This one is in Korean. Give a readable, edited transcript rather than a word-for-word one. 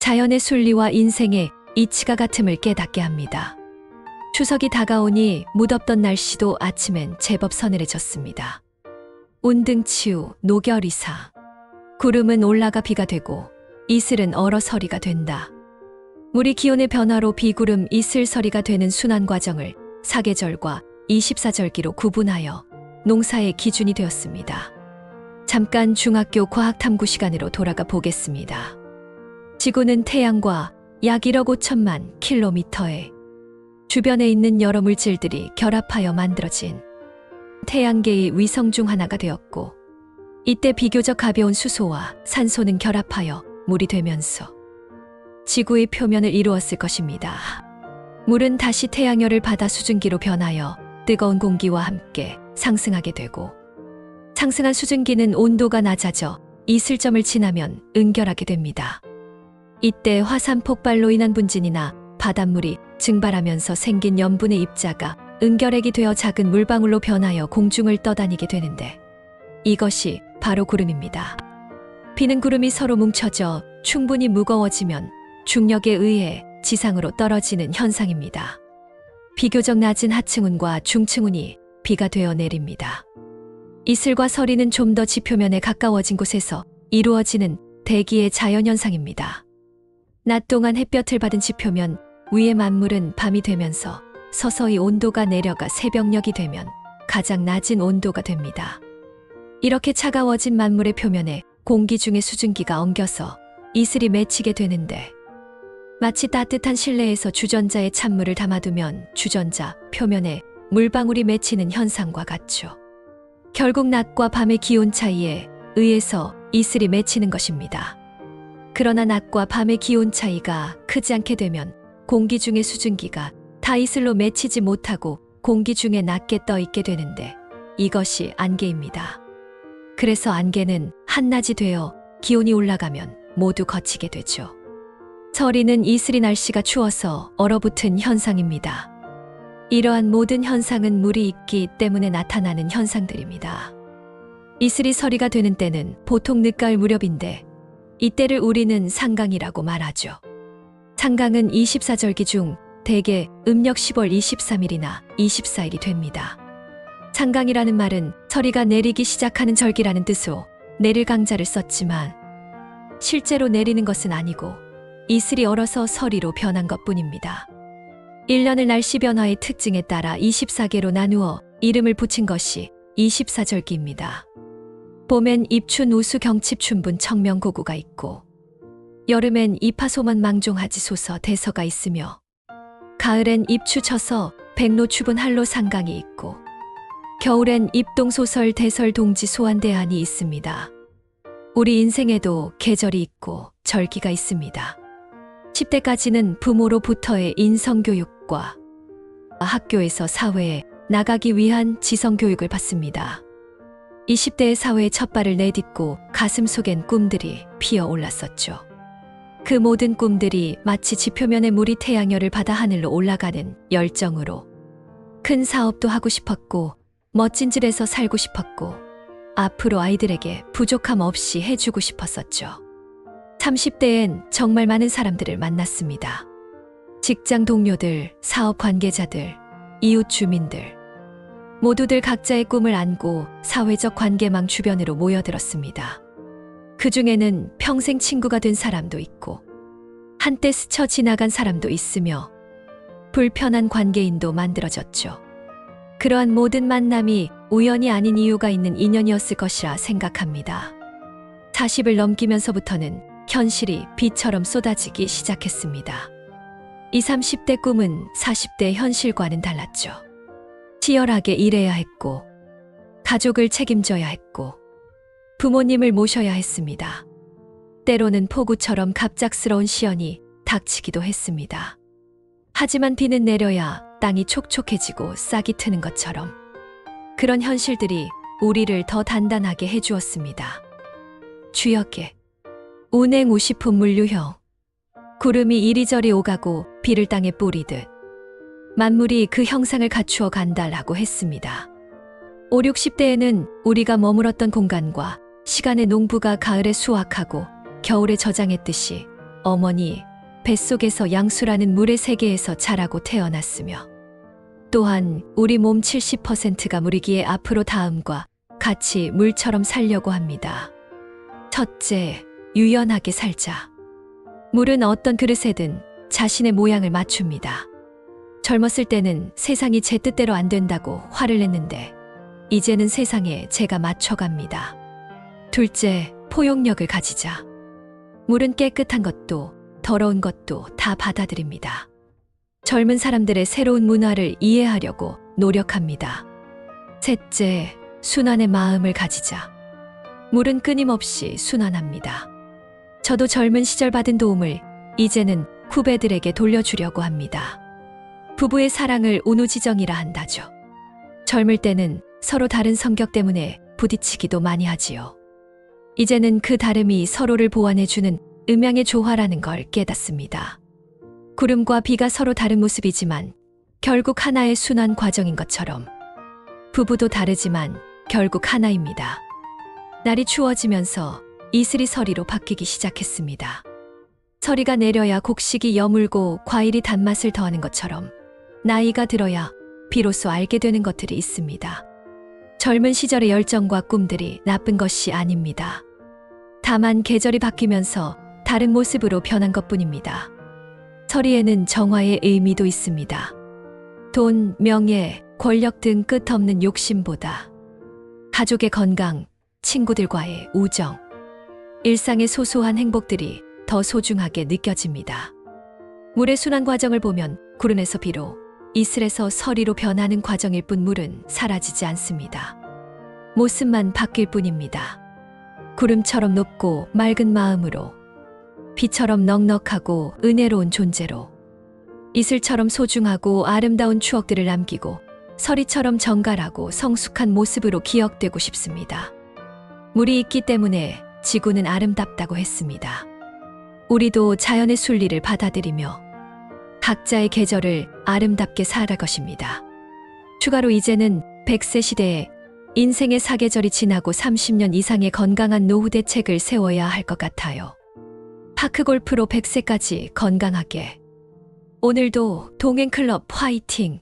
자연의 순리와 인생의 이치가 같음을 깨닫게 합니다. 추석이 다가오니 무덥던 날씨도 아침엔 제법 서늘해졌습니다. 운등치우 노결이사. 구름은 올라가 비가 되고 이슬은 얼어 서리가 된다. 물이 기온의 변화로 비구름 이슬서리가 되는 순환 과정을 사계절과 24절기로 구분하여 농사의 기준이 되었습니다. 잠깐 중학교 과학탐구 시간으로 돌아가 보겠습니다. 지구는 태양과 약 1억 5천만 킬로미터의 주변에 있는 여러 물질들이 결합하여 만들어진 태양계의 위성 중 하나가 되었고, 이때 비교적 가벼운 수소와 산소는 결합하여 물이 되면서 지구의 표면을 이루었을 것입니다. 물은 다시 태양열을 받아 수증기로 변하여 뜨거운 공기와 함께 상승하게 되고, 상승한 수증기는 온도가 낮아져 이슬점을 지나면 응결하게 됩니다. 이때 화산 폭발로 인한 분진이나 바닷물이 증발하면서 생긴 염분의 입자가 응결액이 되어 작은 물방울로 변하여 공중을 떠다니게 되는데, 이것이 바로 구름입니다. 비는 구름이 서로 뭉쳐져 충분히 무거워지면 중력에 의해 지상으로 떨어지는 현상입니다. 비교적 낮은 하층운과 중층운이 비가 되어 내립니다. 이슬과 서리는 좀 더 지표면에 가까워진 곳에서 이루어지는 대기의 자연현상입니다. 낮 동안 햇볕을 받은 지표면 위의 만물은 밤이 되면서 서서히 온도가 내려가 새벽녘이 되면 가장 낮은 온도가 됩니다. 이렇게 차가워진 만물의 표면에 공기 중에 수증기가 엉겨서 이슬이 맺히게 되는데, 마치 따뜻한 실내에서 주전자에 찬물을 담아두면 주전자 표면에 물방울이 맺히는 현상과 같죠. 결국 낮과 밤의 기온 차이에 의해서 이슬이 맺히는 것입니다. 그러나 낮과 밤의 기온 차이가 크지 않게 되면 공기 중의 수증기가 다 이슬로 맺히지 못하고 공기 중에 낮게 떠 있게 되는데, 이것이 안개입니다. 그래서 안개는 한낮이 되어 기온이 올라가면 모두 걷히게 되죠. 서리는 이슬이 날씨가 추워서 얼어붙은 현상입니다. 이러한 모든 현상은 물이 있기 때문에 나타나는 현상들입니다. 이슬이 서리가 되는 때는 보통 늦가을 무렵인데, 이때를 우리는 상강이라고 말하죠. 상강은 24절기 중 대개 음력 10월 23일이나 24일이 됩니다. 상강이라는 말은 서리가 내리기 시작하는 절기라는 뜻으로 내릴 강자를 썼지만, 실제로 내리는 것은 아니고 이슬이 얼어서 서리로 변한 것뿐입니다. 1년을 날씨 변화의 특징에 따라 24개로 나누어 이름을 붙인 것이 24절기입니다. 봄엔 입춘 우수 경칩 춘분 청명 고구가 있고, 여름엔 이파소만 망종하지 소서 대서가 있으며, 가을엔 입추 처서 백로 추분 한로 상강이 있고, 겨울엔 입동소설 대설 동지 소환대안이 있습니다. 우리 인생에도 계절이 있고 절기가 있습니다. 10대까지는 부모로부터의 인성교육과 학교에서 사회에 나가기 위한 지성교육을 받습니다. 20대의 사회에 첫 발을 내딛고 가슴 속엔 꿈들이 피어 올랐었죠. 그 모든 꿈들이 마치 지표면의 물이 태양열을 받아 하늘로 올라가는 열정으로 큰 사업도 하고 싶었고, 멋진 집에서 살고 싶었고, 앞으로 아이들에게 부족함 없이 해주고 싶었었죠. 30대엔 정말 많은 사람들을 만났습니다. 직장 동료들, 사업 관계자들, 이웃 주민들, 모두들 각자의 꿈을 안고 사회적 관계망 주변으로 모여들었습니다. 그 중에는 평생 친구가 된 사람도 있고, 한때 스쳐 지나간 사람도 있으며, 불편한 관계인도 만들어졌죠. 그러한 모든 만남이 우연이 아닌 이유가 있는 인연이었을 것이라 생각합니다. 40을 넘기면서부터는 현실이 비처럼 쏟아지기 시작했습니다. 20, 30대 꿈은 40대 현실과는 달랐죠. 치열하게 일해야 했고, 가족을 책임져야 했고, 부모님을 모셔야 했습니다. 때로는 폭우처럼 갑작스러운 시련이 닥치기도 했습니다. 하지만 비는 내려야 땅이 촉촉해지고 싹이 트는 것처럼 그런 현실들이 우리를 더 단단하게 해주었습니다. 주역의 운행우시품 물류형. 구름이 이리저리 오가고 비를 땅에 뿌리듯 만물이 그 형상을 갖추어 간다라고 했습니다. 5, 60대에는 우리가 머물었던 공간과 시간의 농부가 가을에 수확하고 겨울에 저장했듯이 어머니, 뱃속에서 양수라는 물의 세계에서 자라고 태어났으며 또한 우리 몸 70%가 물이기에 앞으로 다음과 같이 물처럼 살려고 합니다. 첫째, 유연하게 살자. 물은 어떤 그릇에든 자신의 모양을 맞춥니다. 젊었을 때는 세상이 제 뜻대로 안 된다고 화를 냈는데 이제는 세상에 제가 맞춰갑니다. 둘째, 포용력을 가지자. 물은 깨끗한 것도 더러운 것도 다 받아들입니다. 젊은 사람들의 새로운 문화를 이해하려고 노력합니다. 셋째, 순환의 마음을 가지자. 물은 끊임없이 순환합니다. 저도 젊은 시절 받은 도움을 이제는 후배들에게 돌려주려고 합니다. 부부의 사랑을 온우지정이라 한다죠. 젊을 때는 서로 다른 성격 때문에 부딪히기도 많이 하지요. 이제는 그 다름이 서로를 보완해주는 음양의 조화라는 걸 깨닫습니다. 구름과 비가 서로 다른 모습이지만 결국 하나의 순환 과정인 것처럼 부부도 다르지만 결국 하나입니다. 날이 추워지면서 이슬이 서리로 바뀌기 시작했습니다. 서리가 내려야 곡식이 여물고 과일이 단맛을 더하는 것처럼 나이가 들어야 비로소 알게 되는 것들이 있습니다. 젊은 시절의 열정과 꿈들이 나쁜 것이 아닙니다. 다만 계절이 바뀌면서 다른 모습으로 변한 것뿐입니다. 서리에는 정화의 의미도 있습니다. 돈, 명예, 권력 등 끝없는 욕심보다 가족의 건강, 친구들과의 우정, 일상의 소소한 행복들이 더 소중하게 느껴집니다. 물의 순환 과정을 보면 구름에서 비로, 이슬에서 서리로 변하는 과정일 뿐 물은 사라지지 않습니다. 모습만 바뀔 뿐입니다. 구름처럼 높고 맑은 마음으로, 비처럼 넉넉하고 은혜로운 존재로, 이슬처럼 소중하고 아름다운 추억들을 남기고 서리처럼 정갈하고 성숙한 모습으로 기억되고 싶습니다. 물이 있기 때문에 지구는 아름답다고 했습니다. 우리도 자연의 순리를 받아들이며 각자의 계절을 아름답게 살아갈 것입니다. 추가로 이제는 100세 시대에 인생의 사계절이 지나고 30년 이상의 건강한 노후 대책을 세워야 할 것 같아요. 파크골프로 100세까지 건강하게. 오늘도 동행클럽 화이팅!